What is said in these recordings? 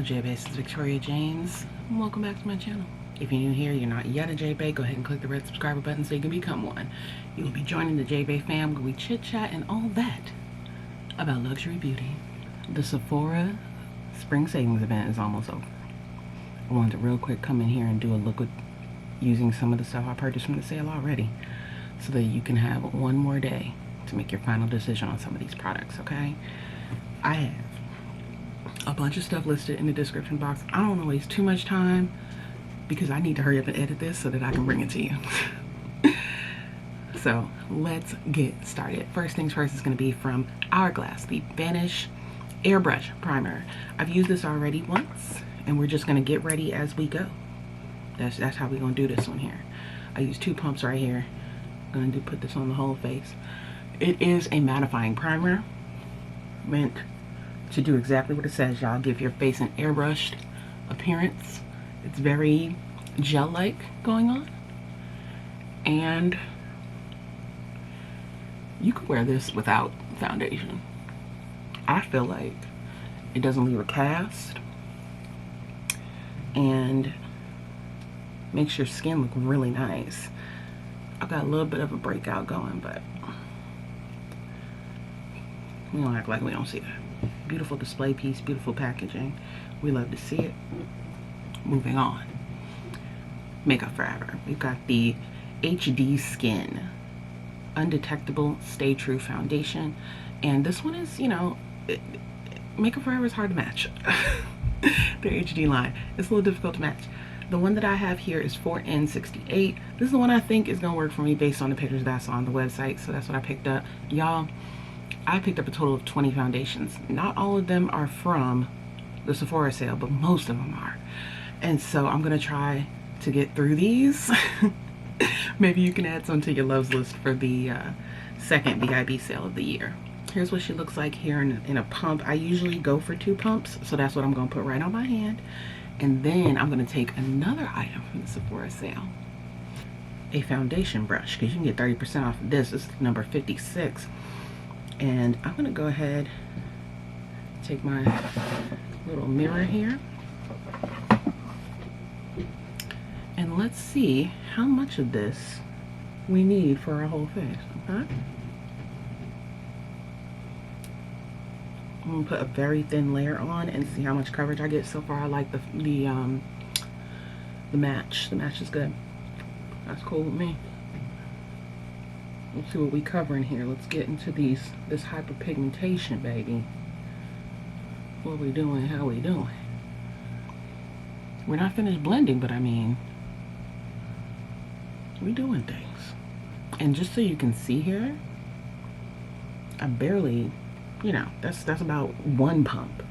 J-Bae? This is Victoria James. Welcome back to my channel. If you're new here, you're not yet a J-Bae, go ahead and click the red subscriber button so you can become one. You will be joining the J-Bae fam where we chit chat and all that about luxury beauty. The Sephora spring savings event is almost over. I wanted to real quick come in here and do a look with using some of the stuff I purchased from the sale already so that you can have one more day to make your final decision on some of these products, okay? I have a bunch of stuff listed in the description box. I don't want to waste too much time because I need to hurry up and edit this so that I can bring it to you. So let's get started. First things first is going to be from Hourglass, the Vanish Airbrush Primer. I've used this already once and we're just going to get ready as we go. That's how we're going to do this one here. I use 2 pumps right here. I'm going to put this on the whole face. It is a mattifying primer meant to do exactly what it says, y'all. Give your face an airbrushed appearance. It's very gel-like going on, and you could wear this without foundation. I feel like it doesn't leave a cast and makes your skin look really nice. I've got a little bit of a breakout going, but we don't act like we don't see that. Beautiful display piece, beautiful packaging. We love to see it. Moving on. Makeup Forever. We've got the HD Skin Undetectable Stay True Foundation. And this one is, you know, Makeup Forever is hard to match. Their HD line. It's a little difficult to match. The one that I have here is 4N68. This is the one I think is going to work for me based on the pictures that I saw on the website. So that's what I picked up. Y'all, I picked up a total of 20 foundations. Not all of them are from the Sephora sale, but most of them are. And so I'm going to try to get through these. Maybe you can add some to your loves list for the second VIB sale of the year. Here's what she looks like here in a pump. I usually go for 2 pumps, so that's what I'm going to put right on my hand. And then I'm going to take another item from the Sephora sale. A foundation brush, because you can get 30% off of this. This is number 56. And I'm going to go ahead and take my little mirror here. And let's see how much of this we need for our whole face, okay? I'm going to put a very thin layer on and see how much coverage I get. So far I like the match. The match is good. That's cool with me. Let's see what we cover in here. Let's get into this hyperpigmentation, baby. What we doing? How we doing? We're not finished blending, but I mean, we doing things. And just so you can see here, I barely, you know, that's about 1 pump,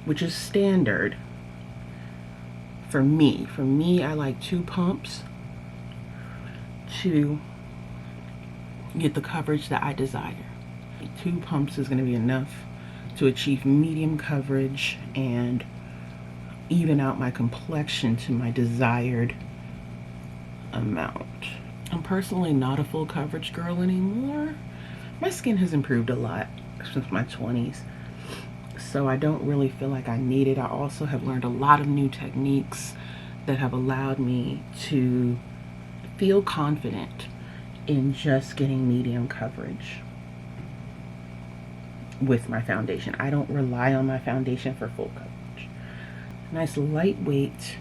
which is standard for me. For me, I like 2 pumps to get the coverage that I desire. 2 pumps is going to be enough to achieve medium coverage and even out my complexion to my desired amount. I'm personally not a full coverage girl anymore. My skin has improved a lot since my 20s, so I don't really feel like I need it. I also have learned a lot of new techniques that have allowed me to feel confident in just getting medium coverage with my foundation. I don't rely on my foundation for full coverage. Nice lightweight,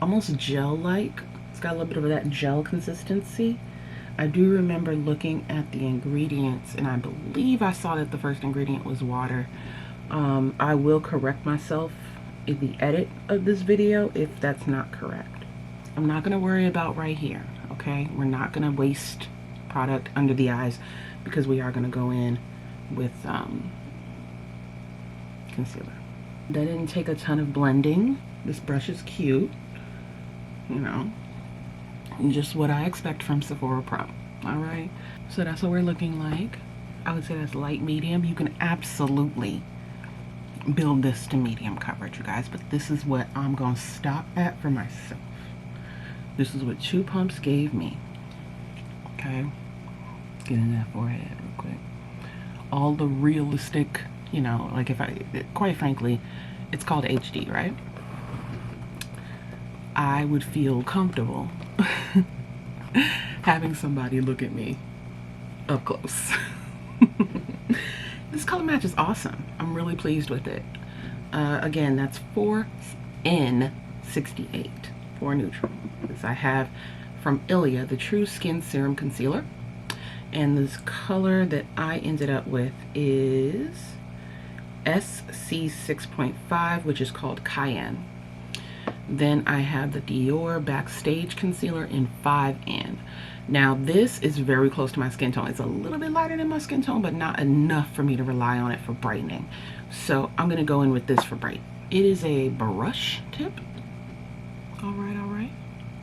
almost gel-like. It's got a little bit of that gel consistency. I do remember looking at the ingredients and I believe I saw that the first ingredient was water. I will correct myself in the edit of this video if that's not correct. I'm not going to worry about right here. Okay, we're not going to waste product under the eyes because we are going to go in with concealer. That didn't take a ton of blending. This brush is cute, you know, just what I expect from Sephora Pro. All right, so that's what we're looking like. I would say that's light medium. You can absolutely build this to medium coverage, you guys, but this is what I'm going to stop at for myself. This is what 2 pumps gave me. Okay, get in that forehead real quick. All the realistic, you know, like if I, quite frankly, it's called HD, right? I would feel comfortable having somebody look at me up close. This color match is awesome. I'm really pleased with it. Again, that's 4N68 for neutral. This I have from Ilia, the True Skin Serum Concealer. And this color that I ended up with is SC6.5, which is called Cayenne. Then I have the Dior Backstage Concealer in 5N. Now this is very close to my skin tone. It's a little bit lighter than my skin tone, but not enough for me to rely on it for brightening. So I'm gonna go in with this for bright. It is a brush tip. All right.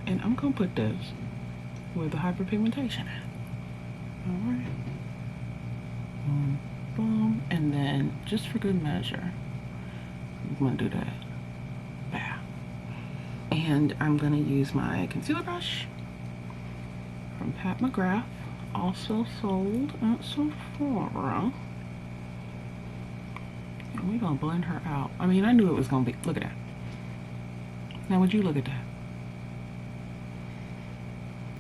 And I'm gonna put this where the hyperpigmentation is. All right. Boom, boom. And then just for good measure, I'm gonna do that. Bam. And I'm gonna use my concealer brush from McGrath, also sold at Sephora. And we're gonna blend her out. I mean, I knew it was gonna be, look at that. Now would you look at that?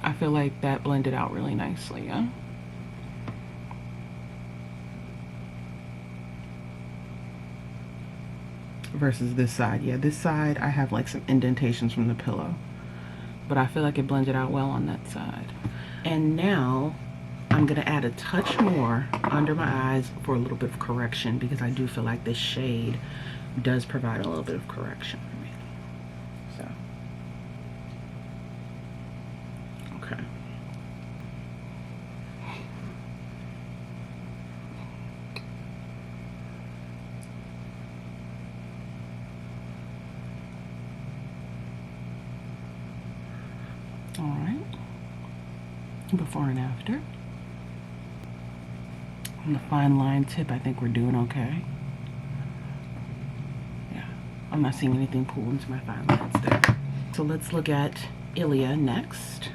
I feel like that blended out really nicely, yeah? Versus this side. Yeah, this side I have like some indentations from the pillow, but I feel like it blended out well on that side. And now I'm gonna add a touch more under my eyes for a little bit of correction, because I do feel like this shade does provide a little bit of correction for me. So, okay. All right, before and after. On the fine line tip, I think we're doing okay. Yeah, I'm not seeing anything pull into my fine lines there. So let's look at Ilia next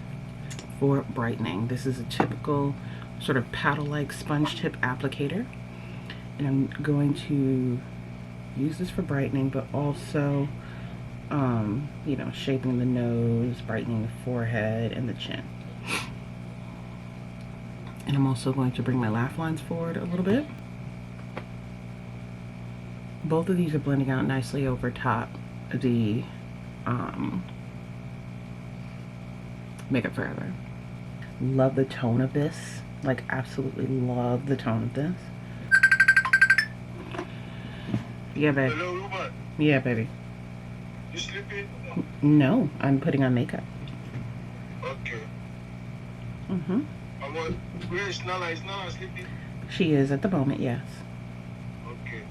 for brightening. This is a typical sort of paddle-like sponge tip applicator. And I'm going to use this for brightening, but also you know, shaping the nose, brightening the forehead and the chin. And I'm also going to bring my laugh lines forward a little bit. Both of these are blending out nicely over top of the Makeup Forever. Love the tone of this. Like, absolutely love the tone of this. Yeah, baby. Hello, Ruben. Yeah, baby. You sleeping? No, I'm putting on makeup. Okay. Mm-hmm. Where is Nala? Is Nala sleeping? She is at the moment, yes. Okay.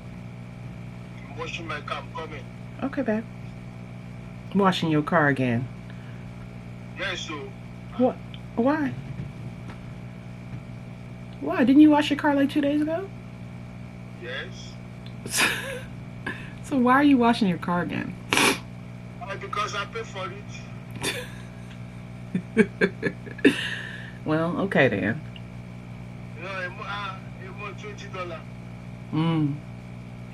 I'm washing my car. I'm coming. Okay, babe. Washing your car again. Yes, so. What? Why? Why? Didn't you wash your car like 2 days ago? Yes. So why are you washing your car again? Because I pay for it. Well, okay then. You know, I'm $20. Mm.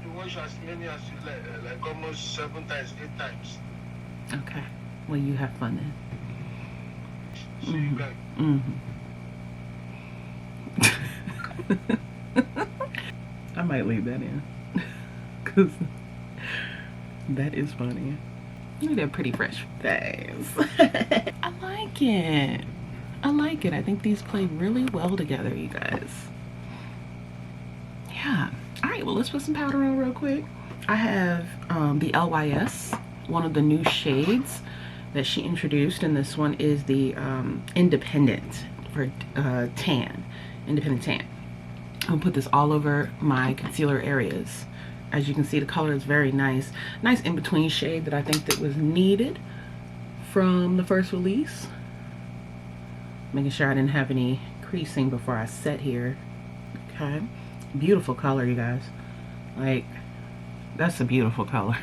You wash as many as you like almost 7 times, 8 times. Okay. Well, you have fun then. So you guys. I might leave that in. Because that is funny. Look at that pretty fresh face. I like it. I like it. I think these play really well together, you guys. Yeah. All right, well, let's put some powder on real quick. I have the LYS, one of the new shades that she introduced, and this one is the Independent for tan. Independent Tan. I'm gonna put this all over my concealer areas. As you can see, the color is very nice. Nice in-between shade that I think that was needed from the first release. Making sure I didn't have any creasing before I set here. Okay. Beautiful color, you guys. Like, that's a beautiful color.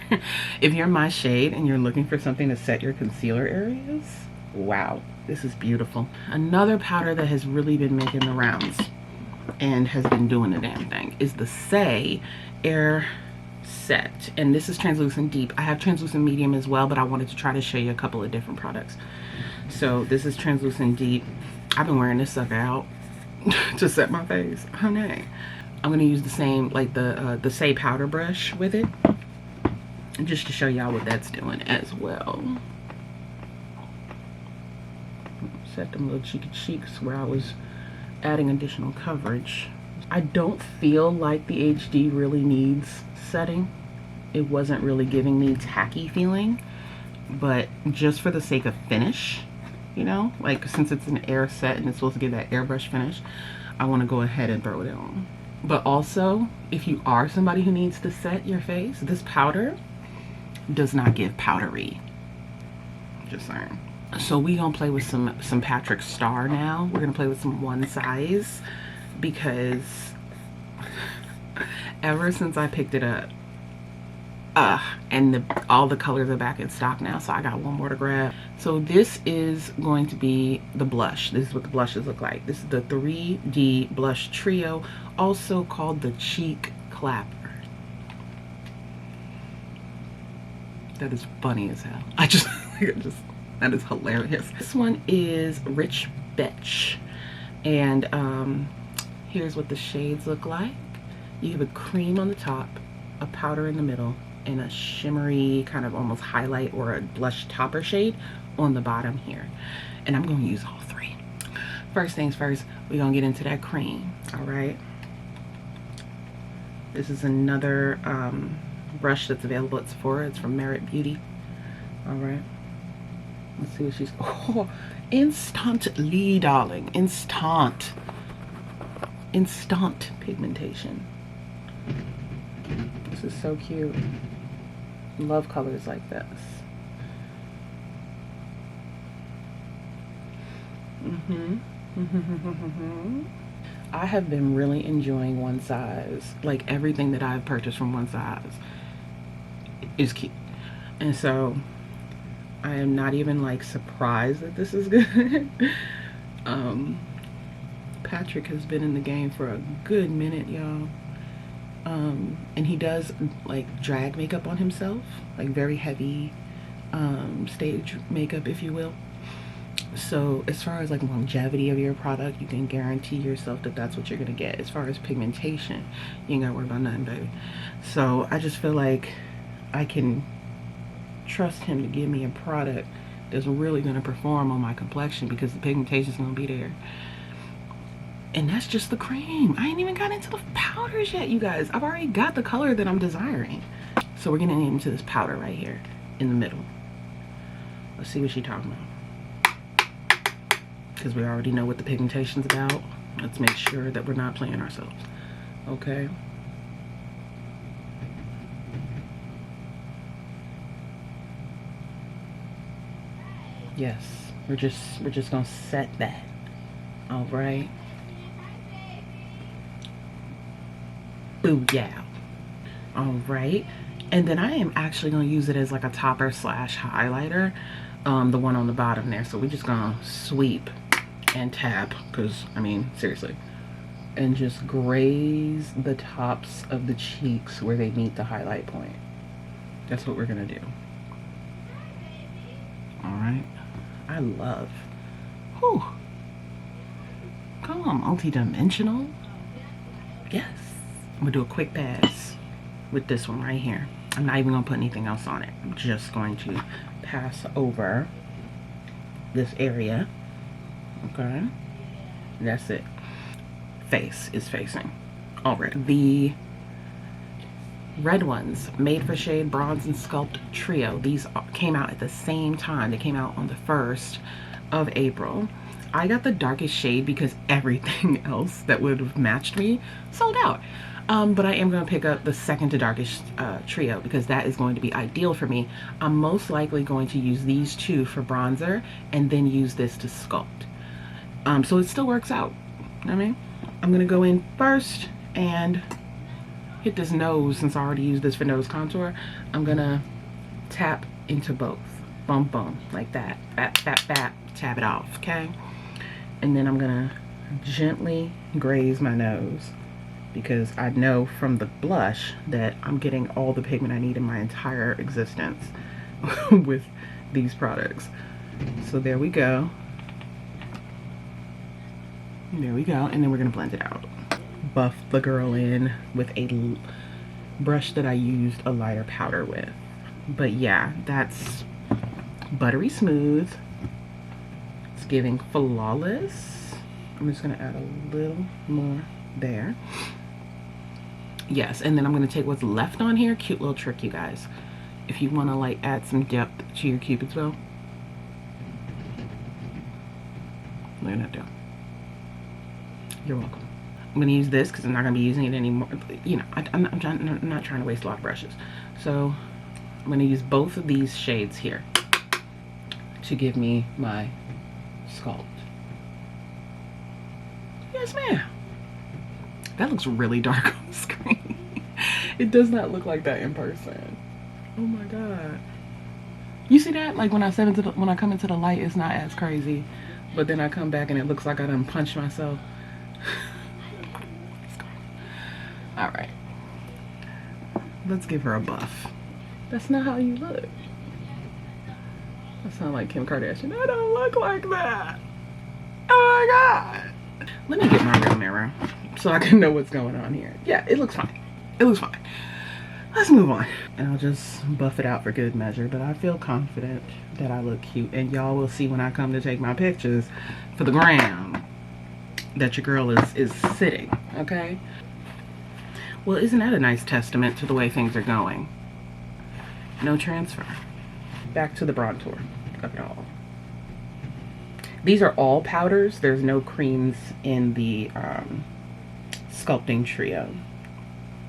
If you're my shade and you're looking for something to set your concealer areas, wow, this is beautiful. Another powder that has really been making the rounds and has been doing the damn thing is the Say Air set, and this is translucent deep. I have translucent medium as well, but I wanted to try to show you a couple of different products. So this is translucent deep. I've been wearing this sucker out to set my face, honey. I'm gonna use the same, like the Say powder brush with it, just to show y'all what that's doing as well. Set them little cheeky cheeks where I was adding additional coverage. I don't feel like the HD really needs setting. It wasn't really giving me tacky feeling, but just for the sake of finish, you know, like since it's an air set and it's supposed to give that airbrush finish, I want to go ahead and throw it on. But also, if you are somebody who needs to set your face, this powder does not give powdery. Just saying. So we gonna play with some Patrick Star now. We're gonna play with some One Size, because ever since I picked it up, and all the colors are back in stock now, so I got one more to grab. So this is going to be the blush. This is what the blushes look like. This is the 3D blush trio, also called the Cheek Clapper. That is funny as hell. That is hilarious. This one is Rich Bitch, and here's what the shades look like. You have a cream on the top, a powder in the middle, and a shimmery kind of almost highlight or a blush topper shade on the bottom here. And I'm going to use all three. First things first, we're going to get into that cream. All right. This is another brush that's available at Sephora. It's from Merit Beauty. All right. Let's see what she's... Oh, instantly, darling. Instant pigmentation. This is so cute. Love colors like this. I have been really enjoying One Size. Like everything that I've purchased from One Size is cute, and so I am not even like surprised that this is good. Patrick has been in the game for a good minute, y'all. And he does like drag makeup on himself, like very heavy stage makeup, if you will. So as far as like longevity of your product, you can guarantee yourself that that's what you're gonna get. As far as pigmentation, you ain't gotta worry about nothing, baby. So I just feel like I can trust him to give me a product that's really gonna perform on my complexion, because the pigmentation is gonna be there. And that's just the cream. I ain't even got into the powders yet, you guys. I've already got the color that I'm desiring. So we're getting into this powder right here in the middle. Let's see what she's talking about, because we already know what the pigmentation's about. Let's make sure that we're not playing ourselves. Okay. Yes, we're just gonna set that. All right. Booyah. All right, and then I am actually going to use it as like a topper slash highlighter, the one on the bottom there. So we're just gonna sweep and tap, because I mean seriously, and just graze the tops of the cheeks where they meet the highlight point. That's what we're gonna do. All right. I love, whew, come on, multi-dimensional. Yes. I'm gonna do a quick pass with this one right here. I'm not even gonna put anything else on it. I'm just going to pass over this area. Okay, that's it. Face is facing already. The red ones, Made for Shade Bronze and Sculpt Trio. These came out at the same time. They came out on the 1st of April. I got the darkest shade because everything else that would have matched me sold out. But I am going to pick up the second to darkest trio, because that is going to be ideal for me. I'm most likely going to use these two for bronzer and then use this to sculpt. So it still works out. You know what I mean? I'm going to go in first and hit this nose, since I already used this for nose contour. I'm going to tap into both. Boom, boom, like that. Bap, bap, bap. Tap it off, okay? And then I'm going to gently graze my nose because I know from the blush that I'm getting all the pigment I need in my entire existence with these products. So there we go. There we go. And then we're going to blend it out. Buff the girl in with a brush that I used a lighter powder with. But yeah, that's buttery smooth. It's giving flawless. I'm just going to add a little more there. Yes, and then I'm going to take what's left on here. Cute little trick, you guys. If you want to like add some depth to your Cupid's bow. Look at that down. You're welcome. I'm going to use this because I'm not going to be using it anymore. You know, I'm not trying to waste a lot of brushes. So I'm going to use both of these shades here to give me my sculpt. Yes, ma'am. That looks really dark on the screen. It does not look like that in person. Oh my god. You see that? Like when I come into the light, it's not as crazy. But then I come back and it looks like I done punched myself. Alright. Let's give her a buff. That's not how you look. I sound like Kim Kardashian. I don't look like that. Oh my god. Let me get my real mirror so I can know what's going on here. Yeah, it looks fine. It looks fine. Let's move on. And I'll just buff it out for good measure, but I feel confident that I look cute. And y'all will see when I come to take my pictures for the gram that your girl is sitting, okay? Well, isn't that a nice testament to the way things are going? No transfer. Back to the bronzer of it all. These are all powders. There's no creams in the sculpting trio.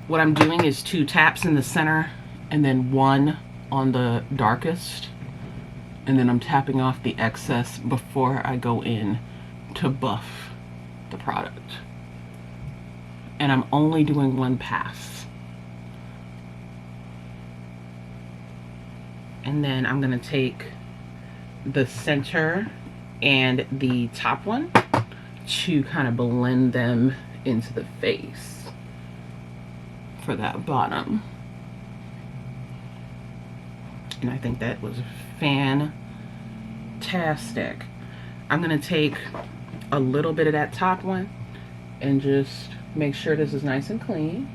What I'm doing is 2 taps in the center and then 1 on the darkest. And then I'm tapping off the excess before I go in to buff the product. And I'm only doing 1 pass. And then I'm gonna take the center and the top one to kind of blend them into the face for that bottom. And I think that was fantastic. I'm gonna take a little bit of that top one and just make sure this is nice and clean.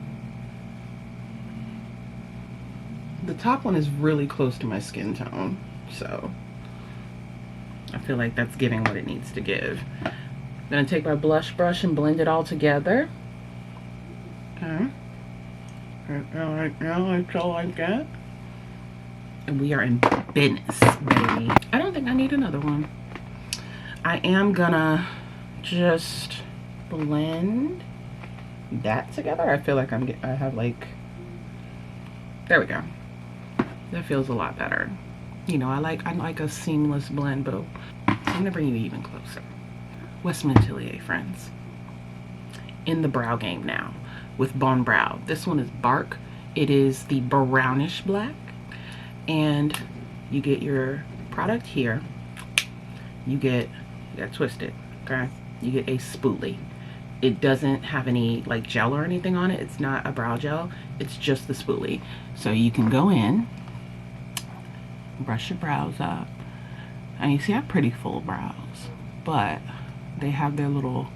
The top one is really close to my skin tone, so I feel like that's giving what it needs to give. I'm gonna take my blush brush and blend it all together. Okay. Like that. And we are in business, baby. I don't think I need another one. I am gonna just blend that together. I feel like I have like, there we go. That feels a lot better. You know, I like a seamless blend, but I'm gonna bring you even closer. Westman Atelier, friends. In the brow game now with Bone Brow. This one is Bark. It is the brownish black. And you get your product here. You gotta twist it, okay? You get a spoolie. It doesn't have any like gel or anything on it. It's not a brow gel. It's just the spoolie. So you can go in, brush your brows up. And you see I have pretty full brows, but they have their little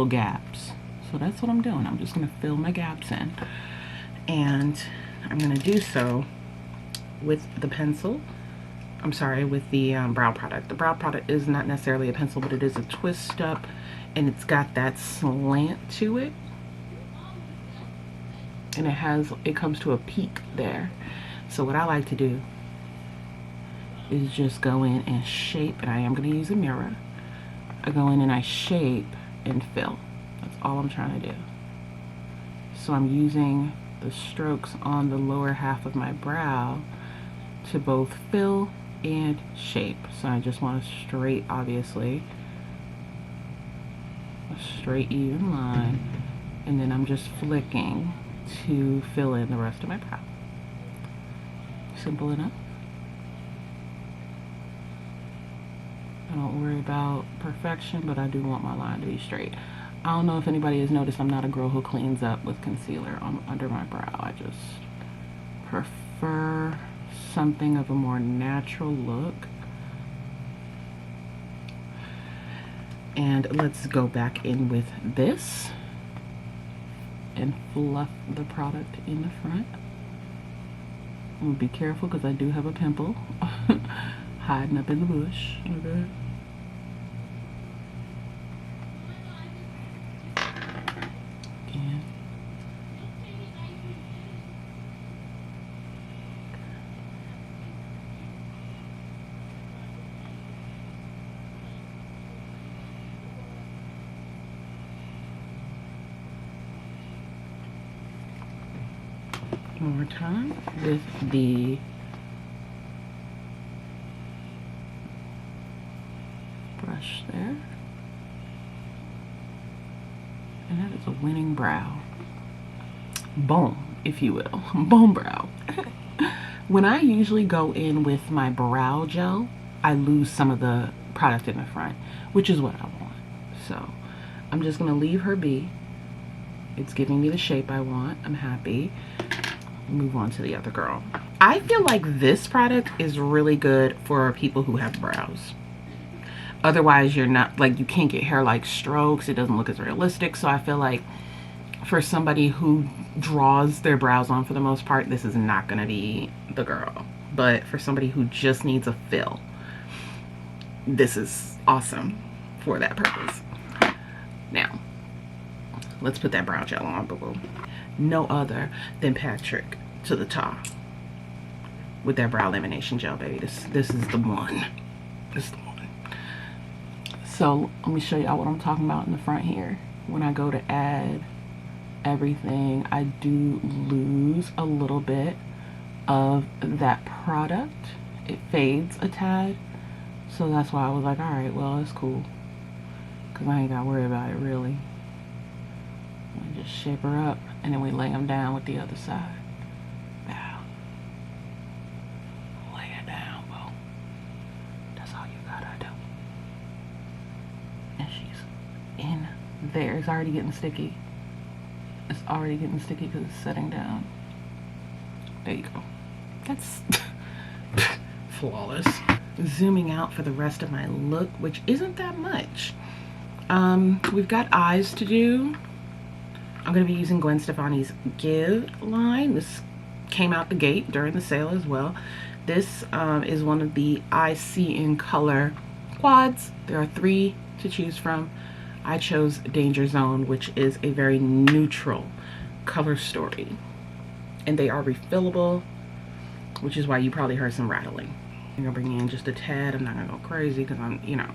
gaps. So that's what I'm doing. I'm just gonna fill my gaps in. And I'm gonna do so with the pencil. I'm sorry, with the brow product. The brow product is not necessarily a pencil, but it is a twist up, and it's got that slant to it. And it comes to a peak there. So what I like to do is just go in and shape, and I am going to use a mirror. I go in and I shape and fill. That's all I'm trying to do. So I'm using the strokes on the lower half of my brow to both fill and shape. So I just want a straight, obviously, a straight even line, and then I'm just flicking to fill in the rest of my brow. Simple enough. I don't worry about perfection, but I do want my line to be straight. I don't know if anybody has noticed, I'm not a girl who cleans up with concealer under my brow. I just prefer something of a more natural look. And let's go back in with this and fluff the product in the front. I'm gonna be careful because I do have a pimple hiding up in the bush. Okay. One more time with the brush there. And that is a winning brow. Bone, if you will. Bone brow. When I usually go in with my brow gel, I lose some of the product in the front, which is what I want. So I'm just gonna leave her be. It's giving me the shape I want. I'm happy. Move on to the other girl. I feel like this product is really good for people who have brows. Otherwise, you're not, like, you can't get hair-like strokes. It doesn't look as realistic. So I feel like for somebody who draws their brows on for the most part, this is not going to be the girl. But for somebody who just needs a fill, this is awesome for that purpose. Now, let's put that brow gel on, boo-boo. No other than Patrick to the top with that brow lamination gel, baby. This is the one. This is the one. So let me show y'all what I'm talking about in the front here. When I go to add everything, I do lose a little bit of that product. It fades a tad. So that's why I was like, all right, well, it's cool, because I ain't got to worry about it really. We just shape her up, and then we lay them down with the other side. Now, lay it down, bro. That's all you gotta do. And she's in there. It's already getting sticky. It's already getting sticky because it's setting down. There you go. That's flawless. Zooming out for the rest of my look, which isn't that much. We've got eyes to do. I'm going to be using Gwen Stefani's Give line. This came out the gate during the sale as well. This is one of the I See in Color quads. There are 3 to choose from. I chose Danger Zone, which is a very neutral color story. And they are refillable, which is why you probably heard some rattling. I'm going to bring in just a tad. I'm not going to go crazy because I'm, you know,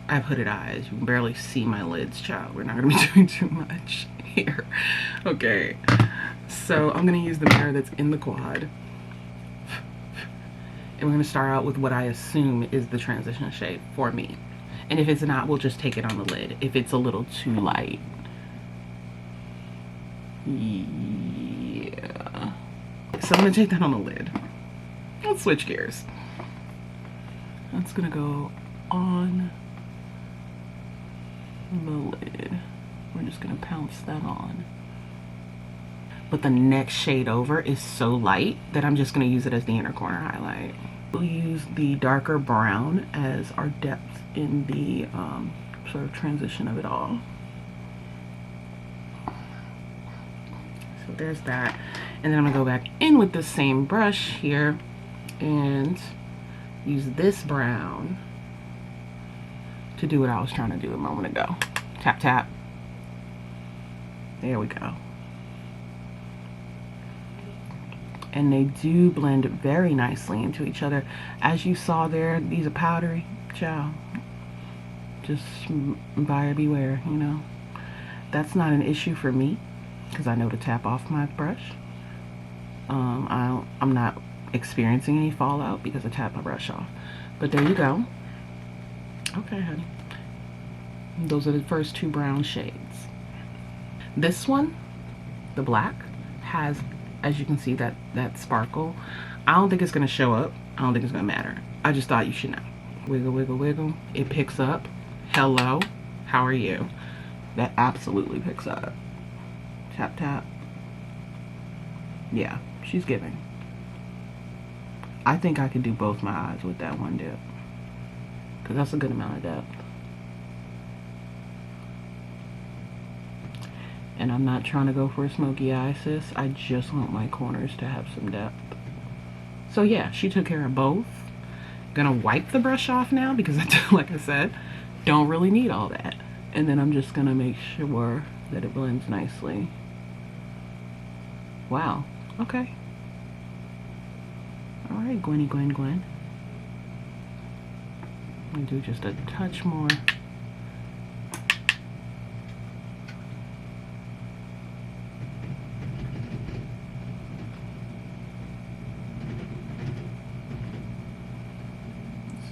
I have hooded eyes. You can barely see my lids, child. We're not going to be doing too much here. Okay. So I'm going to use the mirror that's in the quad. And we're going to start out with what I assume is the transition shade for me. And if it's not, we'll just take it on the lid if it's a little too light. Yeah. So I'm going to take that on the lid. Let's switch gears. That's going to go on the lid. We're just going to pounce that on. But the next shade over is so light that I'm just going to use it as the inner corner highlight. We'll use the darker brown as our depth in the sort of transition of it all. So there's that. And then I'm going to go back in with the same brush here and use this brown to do what I was trying to do a moment ago. Tap, tap. There we go. And they do blend very nicely into each other. As you saw there, these are powdery. Ciao. Just buyer beware, you know. That's not an issue for me because I know to tap off my brush. I'm not experiencing any fallout because I tapped my brush off. But there you go. Okay, honey. Those are the first 2 brown shades. This one, the black, has, as you can see, that sparkle. I don't think it's going to show up. I don't think it's going to matter. I just thought you should know. Wiggle, wiggle, wiggle. It picks up. Hello. How are you? That absolutely picks up. Tap, tap. Yeah, she's giving. I think I could do both my eyes with that one dip, because that's a good amount of depth. And I'm not trying to go for a smoky eye, sis. I just want my corners to have some depth. So yeah, she took care of both. Gonna wipe the brush off now because like I said, don't really need all that. And then I'm just gonna make sure that it blends nicely. Wow, okay. All right, Gwenny, Gwen. I'm gonna do just a touch more.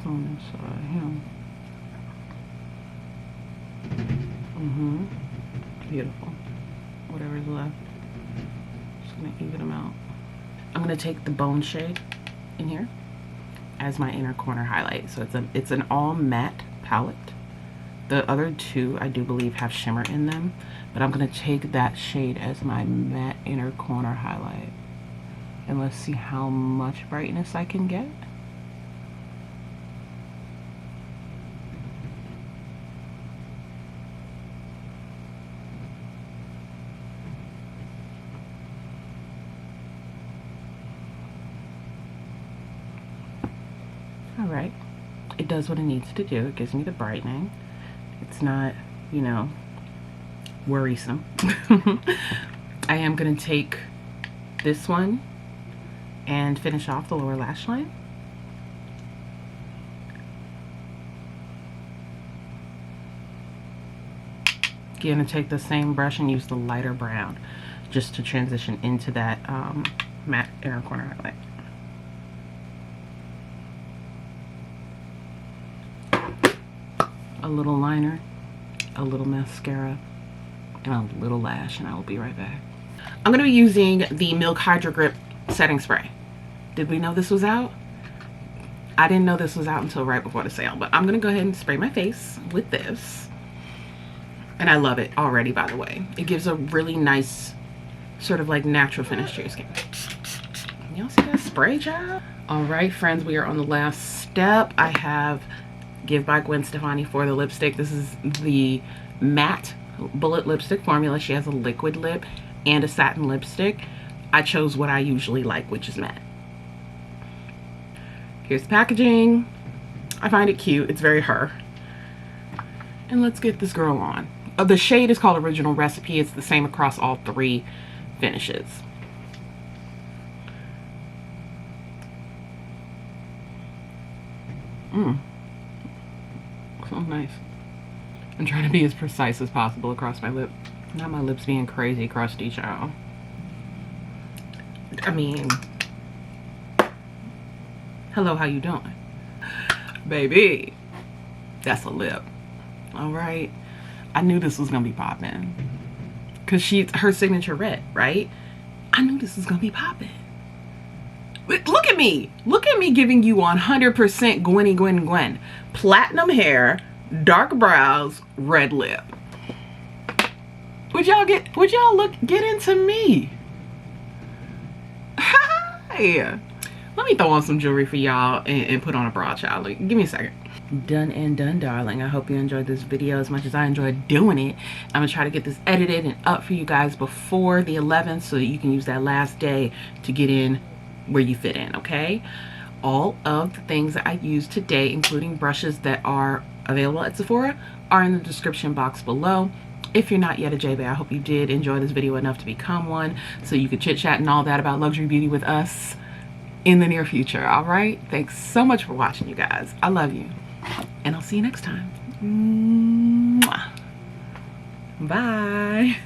On this side, him. Beautiful. Whatever's left. Just gonna even them out. I'm gonna take the bone shade in here as my inner corner highlight. So it's an all matte palette. The other two I do believe have shimmer in them, but I'm gonna take that shade as my matte inner corner highlight. And let's see how much brightness I can get. All right, it does what it needs to do. It gives me the brightening. It's not, you know, worrisome. I am gonna take this one and finish off the lower lash line. Gonna take the same brush and use the lighter brown just to transition into that matte inner corner highlight. A little liner, a little mascara, and a little lash, and I will be right back. I'm gonna be using the Milk Hydro Grip setting spray. Did we know this was out? I didn't know this was out until right before the sale, but I'm gonna go ahead and spray my face with this. And I love it already, by the way. It gives a really nice sort of like natural finish to your skin. Y'all see that spray job? All right, friends, we are on the last step. I have Give by Gwen Stefani for the lipstick. This is the matte bullet lipstick formula. She has a liquid lip and a satin lipstick. I chose what I usually like, which is matte. Here's the packaging. I find it cute. It's very her. And let's get this girl on. The shade is called Original Recipe. It's the same across all three finishes. So nice. I'm trying to be as precise as possible across my lip. Not my lips being crazy crusty, child. I mean, hello, how you doing? Baby, that's a lip. All right. I knew this was gonna be popping. Cause she's her signature red, right? I knew this was gonna be popping. Look at me. Look at me giving you 100% Gwen. Platinum hair, dark brows, red lip. Would y'all get into me? Hi. Let me throw on some jewelry for y'all and put on a bra, child. Like, give me a second. Done and done, darling. I hope you enjoyed this video as much as I enjoyed doing it. I'm gonna try to get this edited and up for you guys before the 11th so that you can use that last day to get in where you fit in, okay? All of the things that I used today, including brushes that are available at Sephora, are in the description box below. If you're not yet a J-Bay, I hope you did enjoy this video enough to become one so you could chit chat and all that about luxury beauty with us in the near future. All right, thanks so much for watching, you guys. I love you, and I'll see you next time. Mwah. Bye.